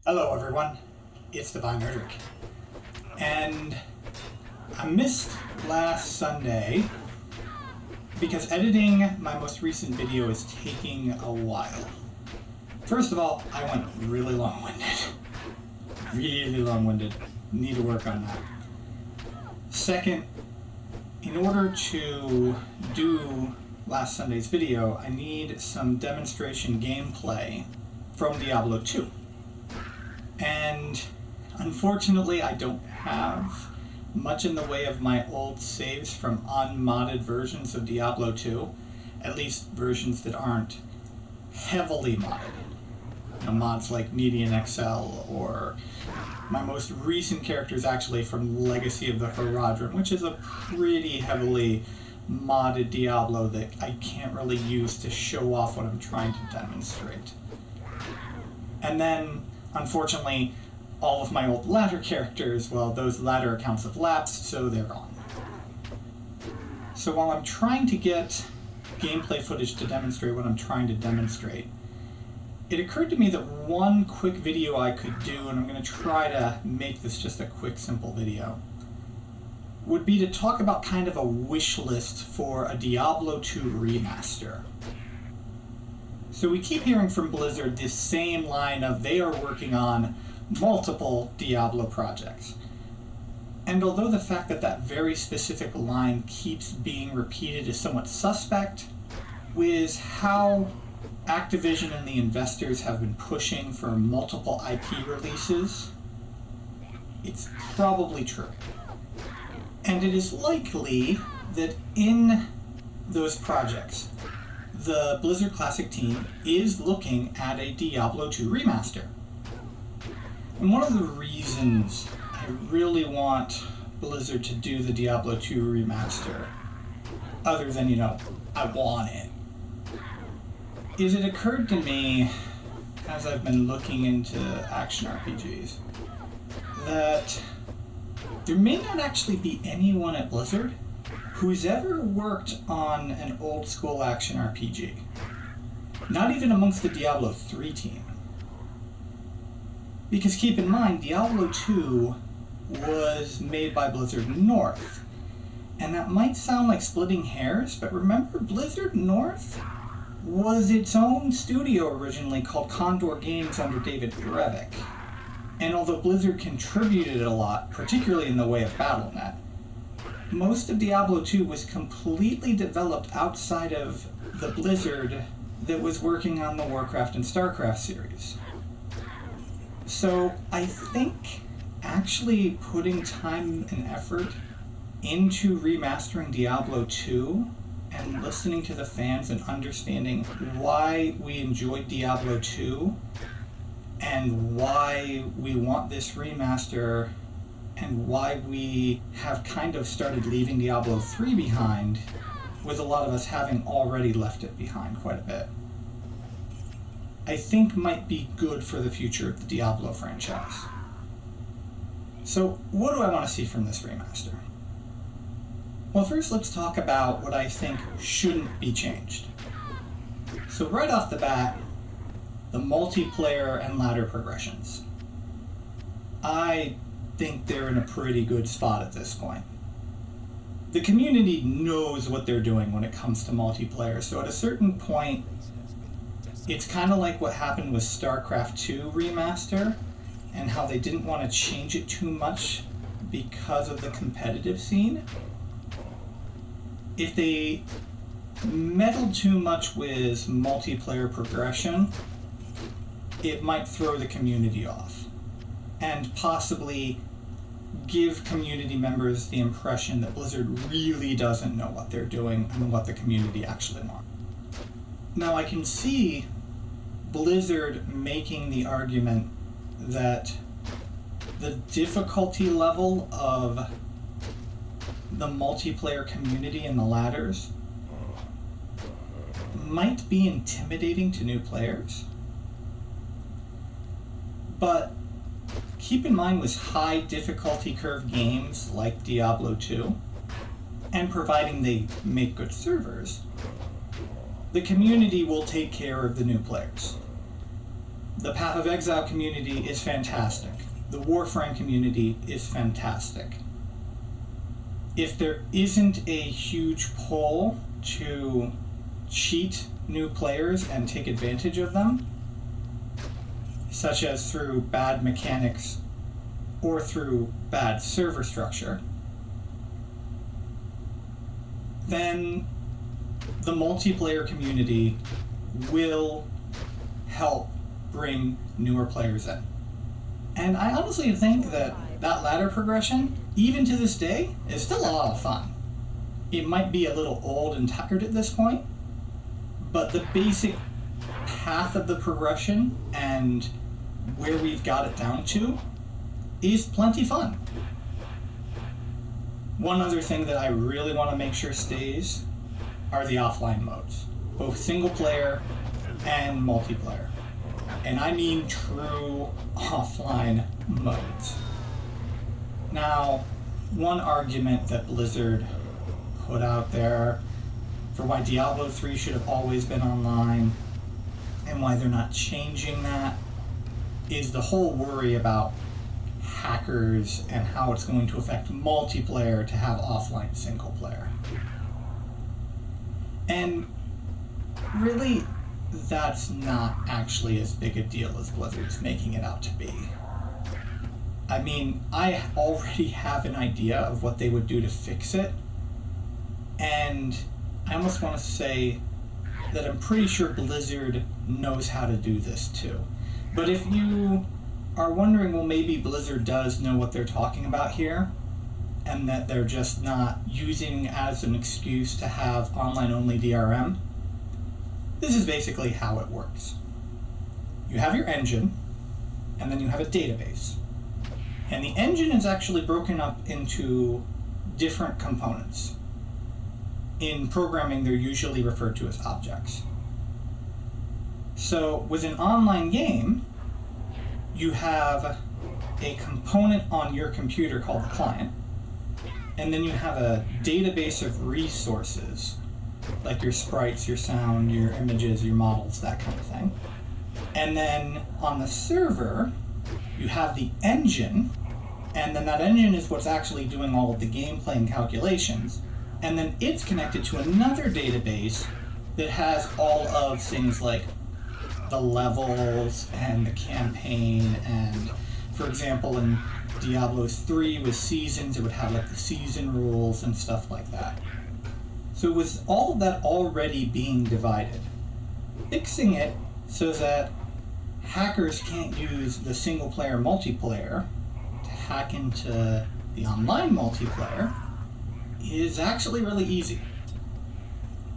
Hello everyone, it's Divine Erdrick. And I missed last Sunday because editing my most recent video is taking a while. First of all, I went really long-winded. Really long-winded. Need to work on that. Second, in order to do last Sunday's video, I need some demonstration gameplay from Diablo 2. And unfortunately, I don't have much in the way of my old saves from unmodded versions of Diablo 2, at least versions that aren't heavily modded. You know, mods like Median XL, or my most recent character is actually from Legacy of the Horadrim, which is a pretty heavily modded Diablo that I can't really use to show off what I'm trying to demonstrate. And then, unfortunately, all of my old ladder characters, well, those ladder accounts have lapsed, so they're gone. So while I'm trying to get gameplay footage to demonstrate what I'm trying to demonstrate, it occurred to me that one quick video I could do, and I'm going to try to make this just a quick, simple video, would be to talk about kind of a wish list for a Diablo 2 remaster. So we keep hearing from Blizzard this same line of they are working on multiple Diablo projects. And although the fact that that very specific line keeps being repeated is somewhat suspect, with how Activision and the investors have been pushing for multiple IP releases, it's probably true. And it is likely that in those projects, the Blizzard Classic team is looking at a Diablo 2 remaster. And one of the reasons I really want Blizzard to do the Diablo 2 remaster, other than, I want it, is it occurred to me, as I've been looking into action RPGs, that there may not actually be anyone at Blizzard who's ever worked on an old school action RPG. Not even amongst the Diablo 3 team. Because keep in mind, Diablo 2 was made by Blizzard North. And that might sound like splitting hairs, but remember, Blizzard North was its own studio originally called Condor Games under David Brevik. And although Blizzard contributed a lot, particularly in the way of BattleNet, most of Diablo 2 was completely developed outside of the Blizzard that was working on the Warcraft and Starcraft series. So I think actually putting time and effort into remastering Diablo 2 and listening to the fans and understanding why we enjoyed Diablo 2 and why we want this remaster and why we have kind of started leaving Diablo 3 behind, with a lot of us having already left it behind quite a bit, I think might be good for the future of the Diablo franchise. So what do I want to see from this remaster? Well, first let's talk about what I think shouldn't be changed. So right off the bat, the multiplayer and ladder progressions. I think they're in a pretty good spot at this point. The community knows what they're doing when it comes to multiplayer, so at a certain point, it's kind of like what happened with StarCraft 2 Remaster, and how they didn't want to change it too much because of the competitive scene. If they meddle too much with multiplayer progression, it might throw the community off, and possibly give community members the impression that Blizzard really doesn't know what they're doing and what the community actually wants. Now I can see Blizzard making the argument that the difficulty level of the multiplayer community and the ladders might be intimidating to new players. But keep in mind, with high difficulty curve games like Diablo 2, and providing they make good servers, the community will take care of the new players. The Path of Exile community is fantastic. The Warframe community is fantastic. If there isn't a huge pull to cheat new players and take advantage of them, such as through bad mechanics or through bad server structure, then the multiplayer community will help bring newer players in. And I honestly think that ladder progression, even to this day, is still a lot of fun. It might be a little old and tired at this point, but the basic path of the progression and where we've got it down to is plenty fun. One other thing that I really want to make sure stays are the offline modes, both single player and multiplayer. And I mean true offline modes. Now, one argument that Blizzard put out there for why Diablo 3 should have always been online and why they're not changing that is the whole worry about hackers and how it's going to affect multiplayer to have offline single player. And really, that's not actually as big a deal as Blizzard's making it out to be. I mean, I already have an idea of what they would do to fix it, and I almost want to say that I'm pretty sure Blizzard knows how to do this too. But if you are wondering, well, maybe Blizzard does know what they're talking about here, and that they're just not using as an excuse to have online-only DRM, this is basically how it works. You have your engine, and then you have a database. And the engine is actually broken up into different components. In programming, they're usually referred to as objects. So with an online game, you have a component on your computer called the client, and then you have a database of resources, like your sprites, your sound, your images, your models, that kind of thing. And then on the server, you have the engine, and then that engine is what's actually doing all of the gameplay and calculations. And then it's connected to another database that has all of things like the levels and the campaign, and for example in Diablo 3 with seasons, it would have like the season rules and stuff like that. So with all of that already being divided, fixing it so that hackers can't use the single player multiplayer to hack into the online multiplayer is actually really easy.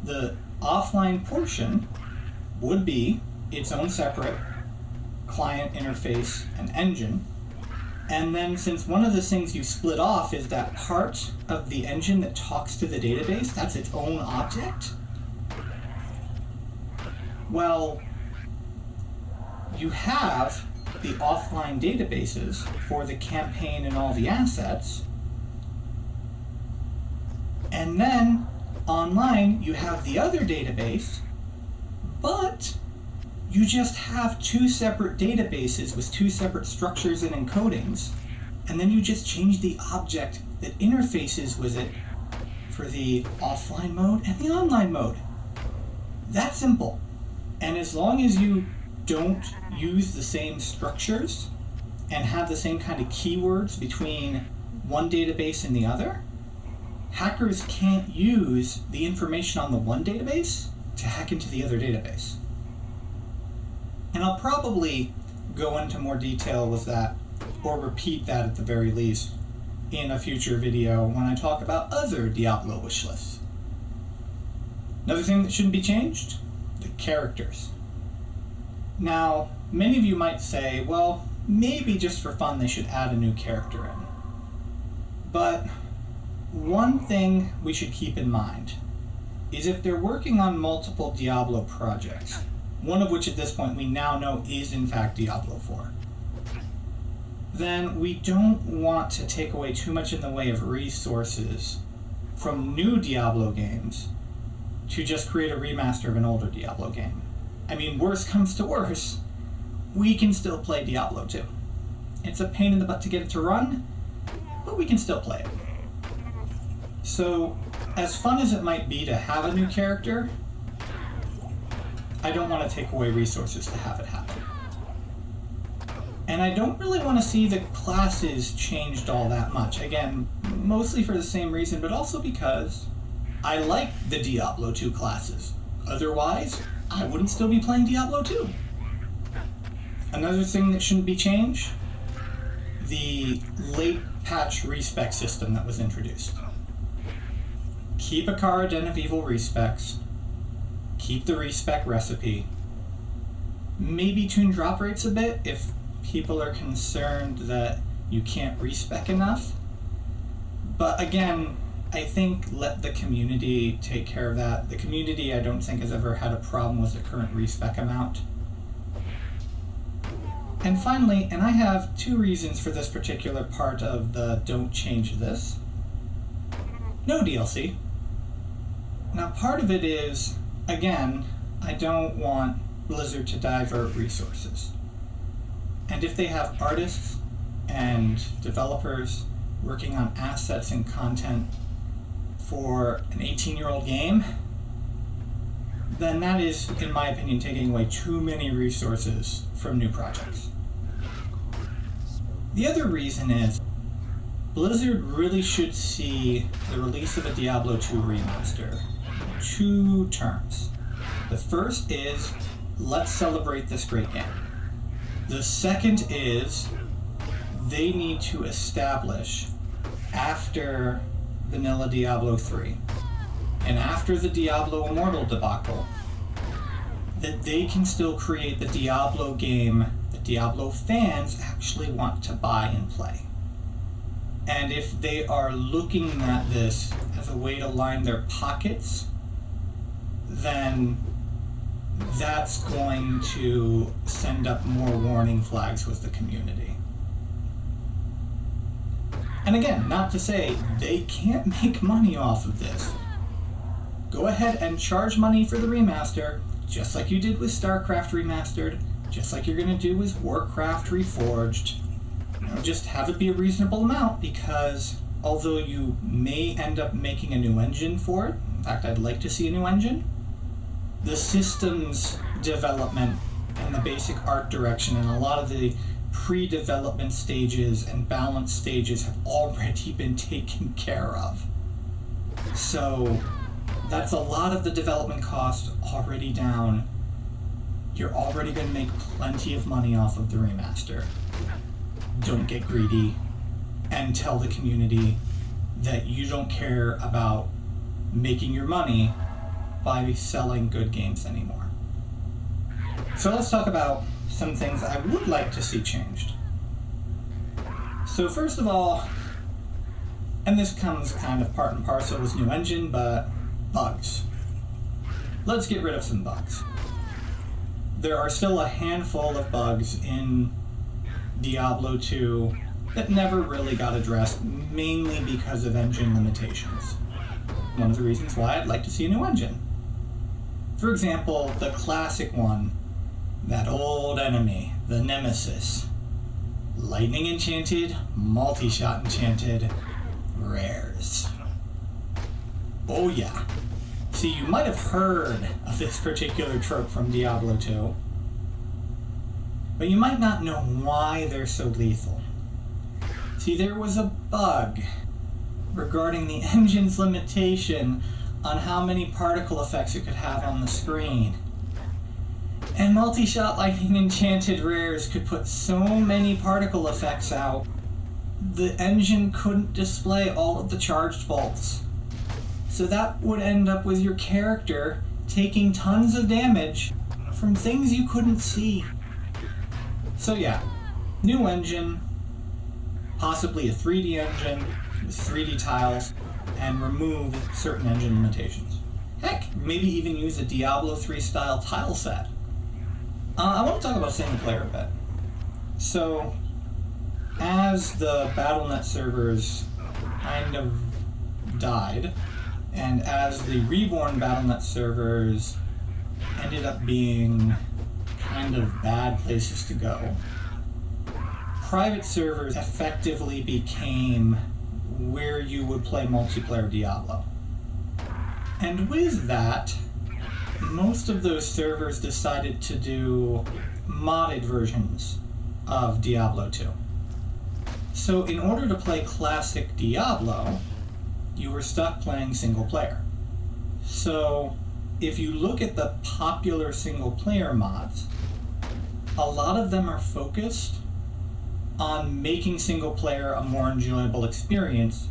The offline portion would be its own separate client interface and engine. And then since one of the things you split off is that part of the engine that talks to the database, that's its own object, well, you have the offline databases for the campaign and all the assets, and then online you have the other database, but you just have two separate databases with two separate structures and encodings, and then you just change the object that interfaces with it for the offline mode and the online mode. That simple. And as long as you don't use the same structures and have the same kind of keywords between one database and the other, hackers can't use the information on the one database to hack into the other database. And I'll probably go into more detail with that, or repeat that at the very least, in a future video when I talk about other Diablo wishlists. Another thing that shouldn't be changed, the characters. Now, many of you might say, well, maybe just for fun they should add a new character in. But one thing we should keep in mind is if they're working on multiple Diablo projects, one of which at this point we now know is in fact Diablo 4, then we don't want to take away too much in the way of resources from new Diablo games to just create a remaster of an older Diablo game. I mean, worst comes to worst, we can still play Diablo 2. It's a pain in the butt to get it to run, but we can still play it. So, as fun as it might be to have a new character, I don't want to take away resources to have it happen. And I don't really want to see the classes changed all that much. Again, mostly for the same reason, but also because I like the Diablo 2 classes. Otherwise, I wouldn't still be playing Diablo 2. Another thing that shouldn't be changed, the late patch respec system that was introduced. Keep a card Den of Evil respecs, keep the respec recipe, maybe tune drop rates a bit if people are concerned that you can't respec enough. But again, I think let the community take care of that. The community, I don't think, has ever had a problem with the current respec amount. And finally, and I have two reasons for this particular part of the don't change this. No DLC. Now part of it is, again, I don't want Blizzard to divert resources. And if they have artists and developers working on assets and content for an 18-year-old game, then that is, in my opinion, taking away too many resources from new projects. The other reason is Blizzard really should see the release of a Diablo 2 remaster in two terms. The first is, let's celebrate this great game. The second is, they need to establish, after vanilla Diablo 3, and after the Diablo Immortal debacle, that they can still create the Diablo game that Diablo fans actually want to buy and play. And if they are looking at this as a way to line their pockets, then that's going to send up more warning flags with the community. And again, not to say they can't make money off of this. Go ahead and charge money for the remaster, just like you did with StarCraft Remastered, just like you're going to do with Warcraft Reforged. Just have it be a reasonable amount, because although you may end up making a new engine for it, in fact I'd like to see a new engine, the systems development and the basic art direction and a lot of the pre-development stages and balance stages have already been taken care of. So that's a lot of the development cost already down. You're already going to make plenty of money off of the remaster. Don't get greedy and tell the community that you don't care about making your money by selling good games anymore. So let's talk about some things I would like to see changed. So first of all, and this comes kind of part and parcel with new engine, but bugs. Let's get rid of some bugs. There are still a handful of bugs in Diablo 2 that never really got addressed, mainly because of engine limitations. One of the reasons why I'd like to see a new engine. For example, the classic one, that old enemy, the Nemesis. Lightning enchanted, multi-shot enchanted, rares. Oh yeah. See, you might have heard of this particular trope from Diablo 2, but you might not know why they're so lethal. See, there was a bug regarding the engine's limitation on how many particle effects it could have on the screen. And multi-shot lightning enchanted rares could put so many particle effects out, the engine couldn't display all of the charged bolts. So that would end up with your character taking tons of damage from things you couldn't see. So yeah, new engine, possibly a 3D engine with 3D tiles, and remove certain engine limitations. Heck, maybe even use a Diablo 3 style tile set. I want to talk about single player a bit. So, as the BattleNet servers kind of died, and as the reborn BattleNet servers ended up being kind of bad places to go, private servers effectively became where you would play multiplayer Diablo. And with that, most of those servers decided to do modded versions of Diablo 2. So in order to play classic Diablo, you were stuck playing single player. So if you look at the popular single player mods, a lot of them are focused on making single player a more enjoyable experience,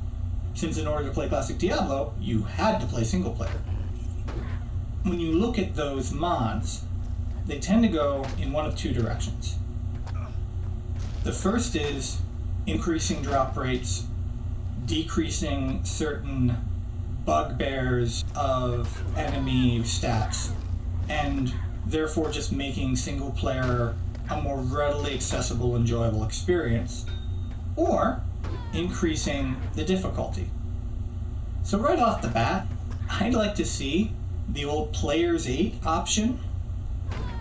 since in order to play classic Diablo, you had to play single player. When you look at those mods, they tend to go in one of two directions. The first is increasing drop rates, decreasing certain bugbears of enemy stats, and therefore just making single player a more readily accessible, enjoyable experience, or increasing the difficulty. So right off the bat, I'd like to see the old Players 8 option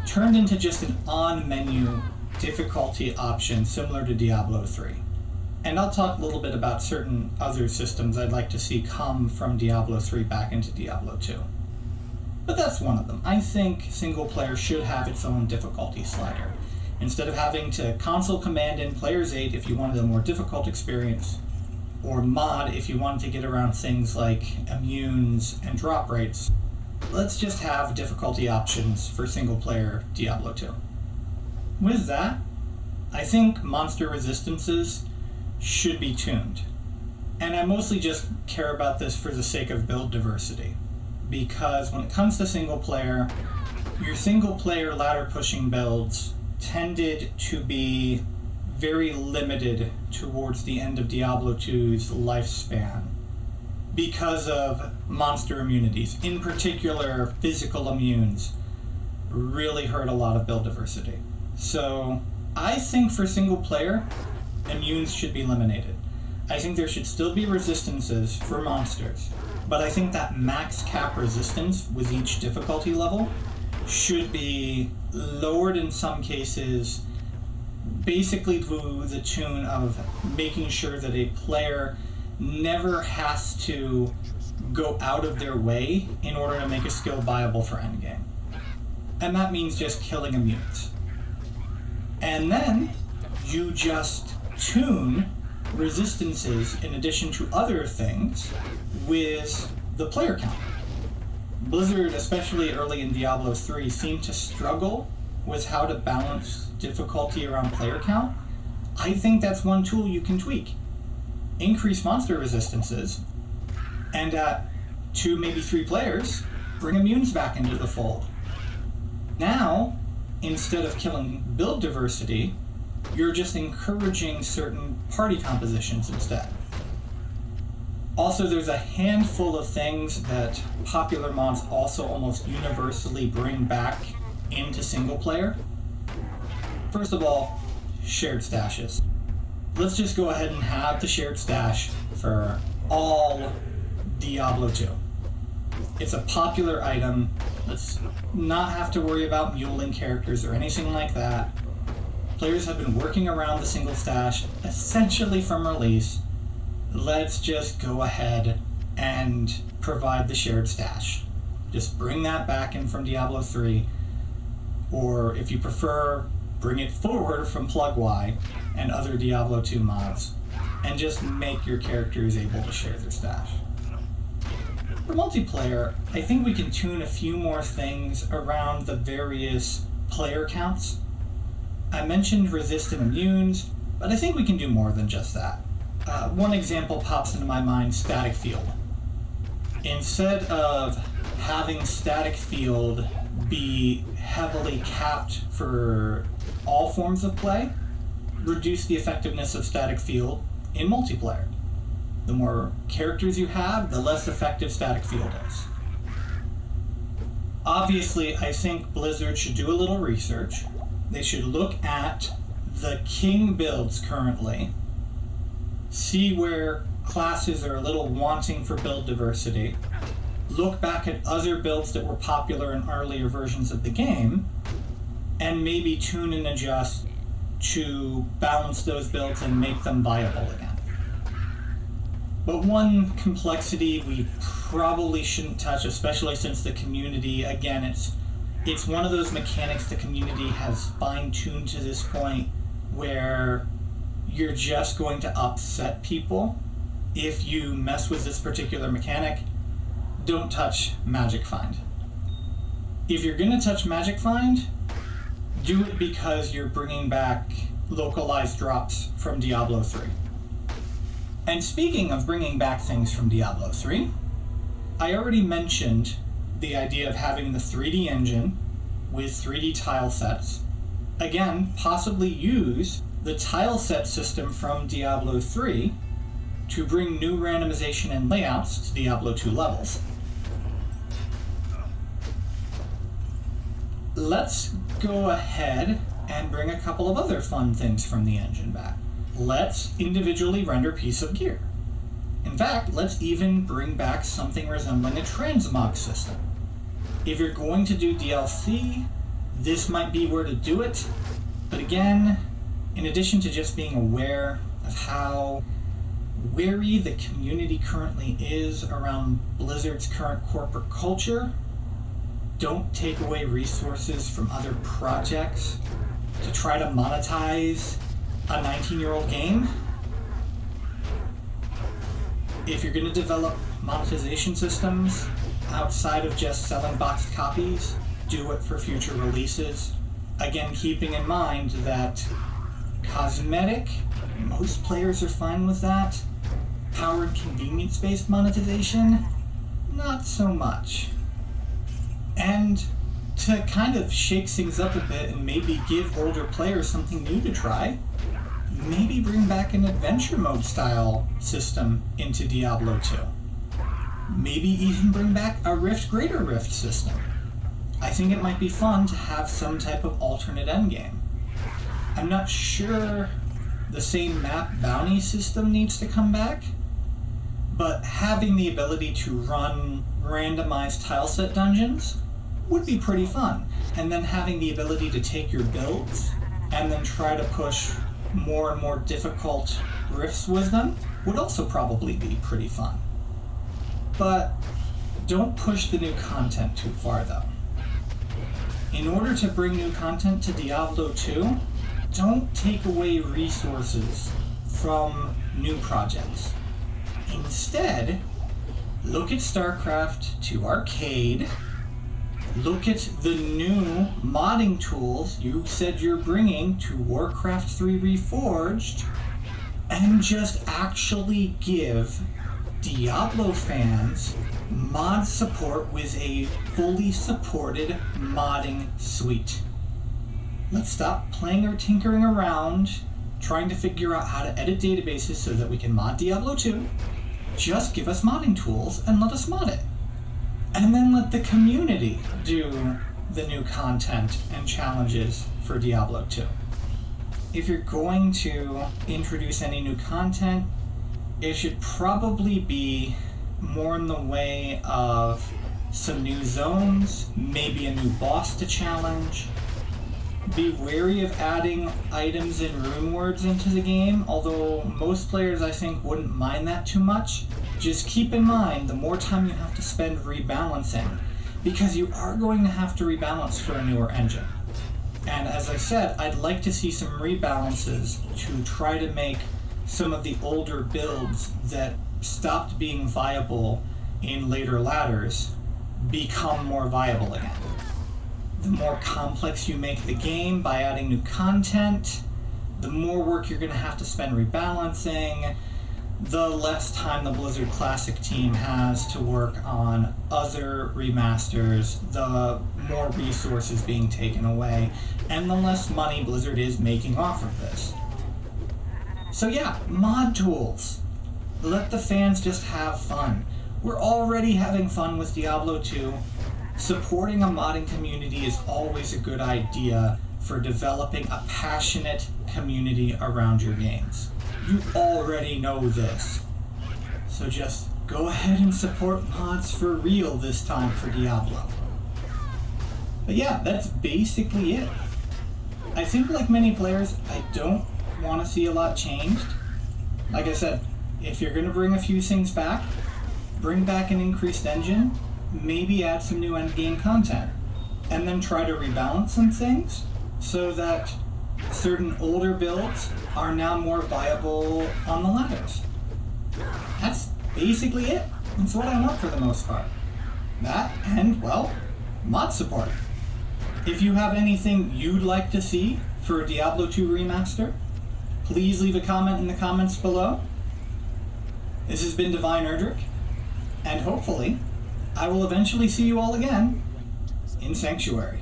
turned into just an on-menu difficulty option similar to Diablo 3. And I'll talk a little bit about certain other systems I'd like to see come from Diablo 3 back into Diablo 2. But that's one of them. I think single player should have its own difficulty slider. Instead of having to console command in Players 8 if you wanted a more difficult experience, or mod if you wanted to get around things like immunes and drop rates, let's just have difficulty options for single player Diablo 2. With that, I think monster resistances should be tuned. And I mostly just care about this for the sake of build diversity, because when it comes to single player, your single player ladder pushing builds tended to be very limited towards the end of Diablo 2's lifespan because of monster immunities. In particular, physical immunes really hurt a lot of build diversity. So I think for single player, immunes should be eliminated. I think there should still be resistances for monsters, but I think that max cap resistance with each difficulty level should be lowered in some cases, basically to the tune of making sure that a player never has to go out of their way in order to make a skill viable for endgame. And that means just killing immunes. And then you just tune resistances in addition to other things with the player count. Blizzard, especially early in Diablo 3, seemed to struggle with how to balance difficulty around player count. I think that's one tool you can tweak. Increase monster resistances, and at 2, maybe 3 players, bring immunes back into the fold. Now, instead of killing build diversity, you're just encouraging certain party compositions instead. Also, there's a handful of things that popular mods also almost universally bring back into single player. First of all, shared stashes. Let's just go ahead and have the shared stash for all Diablo 2. It's a popular item. Let's not have to worry about muling characters or anything like that. Players have been working around the single stash essentially from release. Let's just go ahead and provide the shared stash. Just bring that back in from Diablo 3, or if you prefer, bring it forward from Plug Y and other Diablo 2 mods, and just make your characters able to share their stash. For multiplayer, I think we can tune a few more things around the various player counts. I mentioned resistant immunes, but I think we can do more than just that. One example pops into my mind, static field. Instead of having static field be heavily capped for all forms of play, reduce the effectiveness of static field in multiplayer. The more characters you have, the less effective static field is. Obviously, I think Blizzard should do a little research. They should look at the king builds currently, see where classes are a little wanting for build diversity, look back at other builds that were popular in earlier versions of the game, and maybe tune and adjust to balance those builds and make them viable again. But one complexity we probably shouldn't touch, especially since the community, again, it's one of those mechanics the community has fine-tuned to this point where you're just going to upset people if you mess with this particular mechanic. Don't touch Magic Find. If you're going to touch Magic Find, do it because you're bringing back localized drops from Diablo 3. And speaking of bringing back things from Diablo 3, I already mentioned the idea of having the 3D engine with 3D tile sets. Again, possibly use the tile set system from Diablo 3 to bring new randomization and layouts to Diablo 2 levels. Let's go ahead and bring a couple of other fun things from the engine back. Let's individually render a piece of gear. In fact, let's even bring back something resembling a transmog system. If you're going to do DLC, this might be where to do it. But again, in addition to just being aware of how wary the community currently is around Blizzard's current corporate culture, don't take away resources from other projects to try to monetize a 19-year-old game. If you're going to develop monetization systems outside of just selling boxed copies, do it for future releases. Again, keeping in mind that cosmetic, most players are fine with that. Power and convenience-based monetization, not so much. And to kind of shake things up a bit and maybe give older players something new to try, maybe bring back an adventure mode style system into Diablo 2. Maybe even bring back a Rift Greater Rift system. I think it might be fun to have some type of alternate endgame. I'm not sure the same map bounty system needs to come back, but having the ability to run randomized tileset dungeons would be pretty fun. And then having the ability to take your builds and then try to push more and more difficult rifts with them would also probably be pretty fun. But don't push the new content too far though. In order to bring new content to Diablo 2, don't take away resources from new projects. Instead, look at StarCraft 2 Arcade, look at the new modding tools you said you're bringing to Warcraft 3 Reforged, and just actually give Diablo fans mod support with a fully supported modding suite. Let's stop playing or tinkering around, trying to figure out how to edit databases so that we can mod Diablo 2. Just give us modding tools and let us mod it. And then let the community do the new content and challenges for Diablo 2. If you're going to introduce any new content, it should probably be more in the way of some new zones, maybe a new boss to challenge. Be wary of adding items and rune words into the game, although most players I think wouldn't mind that too much. Just keep in mind the more time you have to spend rebalancing, because you are going to have to rebalance for a newer engine. And as I said, I'd like to see some rebalances to try to make some of the older builds that stopped being viable in later ladders become more viable again. The more complex you make the game by adding new content, the more work you're going to have to spend rebalancing, the less time the Blizzard Classic team has to work on other remasters, the more resources being taken away, and the less money Blizzard is making off of this. So yeah, mod tools. Let the fans just have fun. We're already having fun with Diablo 2. Supporting a modding community is always a good idea for developing a passionate community around your games. You already know this. So just go ahead and support mods for real this time for Diablo. But yeah, that's basically it. I think like many players, I don't want to see a lot changed. Like I said, if you're going to bring a few things back, bring back an increased engine, maybe add some new endgame content, and then try to rebalance some things so that certain older builds are now more viable on the ladders. That's basically it. That's what I want for the most part. That and, well, mod support. If you have anything you'd like to see for Diablo 2 Remaster, please leave a comment in the comments below. This has been Divine Erdrick, and hopefully I will eventually see you all again in Sanctuary.